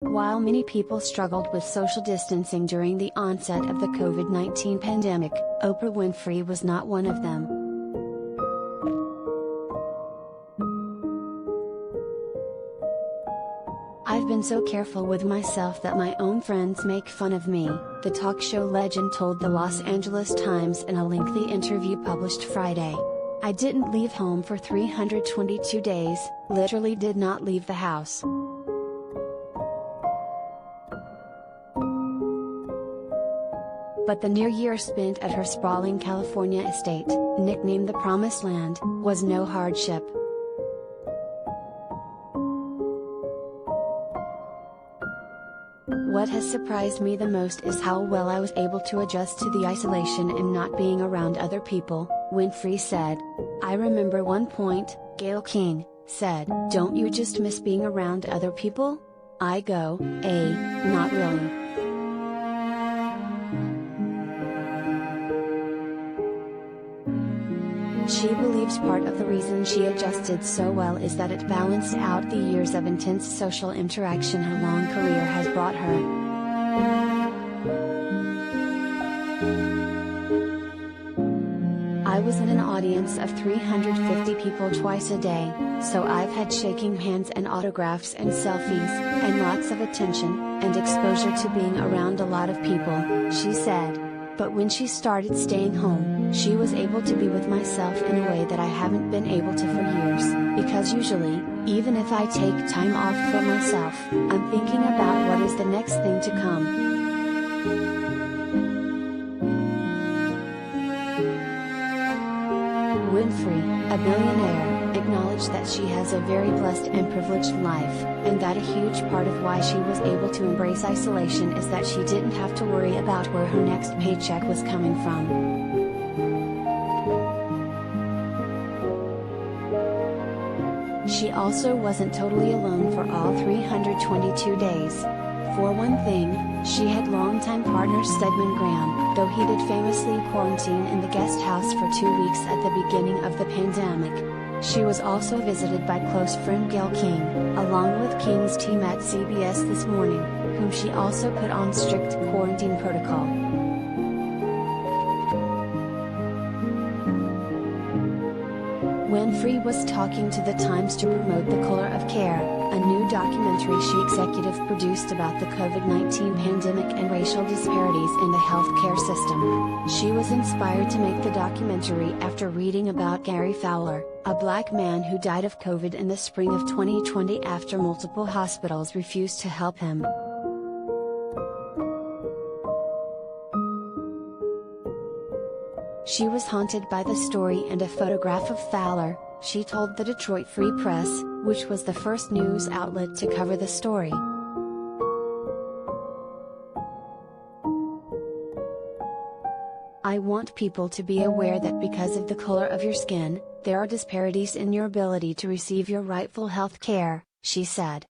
While many people struggled with social distancing during the onset of the COVID-19 pandemic, Oprah Winfrey was not one of them. "I've been so careful with myself that my own friends make fun of me," the talk show legend told the Los Angeles Times in a lengthy interview published Friday. "I didn't leave home for 322 days, literally did not leave the house. But the near year spent at her sprawling California estate, nicknamed the Promised Land, was no hardship. What has surprised me the most is how well I was able to adjust to the isolation and not being around other people," Winfrey said. "I remember one point," Gayle King said, "Don't you just miss being around other people?" I go, not really. She believes part of the reason she adjusted so well is that it balanced out the years of intense social interaction her long career has brought her. "I was in an audience of 350 people twice a day, so I've had shaking hands and autographs and selfies, and lots of attention, and exposure to being around a lot of people," she said. But when she started staying home, she was able to be with myself in a way that I haven't been able to for years, because usually, even if I take time off for myself, I'm thinking about what is the next thing to come. Winfrey, a billionaire, acknowledged that she has a very blessed and privileged life, and that a huge part of why she was able to embrace isolation is that she didn't have to worry about where her next paycheck was coming from. She also wasn't totally alone for all 322 days. For one thing, she had longtime partner Stedman Graham, though he did famously quarantine in the guest house for 2 weeks at the beginning of the pandemic. She was also visited by close friend Gayle King, along with King's team at CBS This Morning, whom she also put on strict quarantine protocol. Winfrey was talking to the Times to promote The Color of Care, a new documentary she executive produced about the COVID-19 pandemic and racial disparities in the healthcare system. She was inspired to make the documentary after reading about Gary Fowler, a black man who died of COVID in the spring of 2020 after multiple hospitals refused to help him. She was haunted by the story and a photograph of Fowler, she told the Detroit Free Press, which was the first news outlet to cover the story. "I want people to be aware that because of the color of your skin, there are disparities in your ability to receive your rightful health care," she said.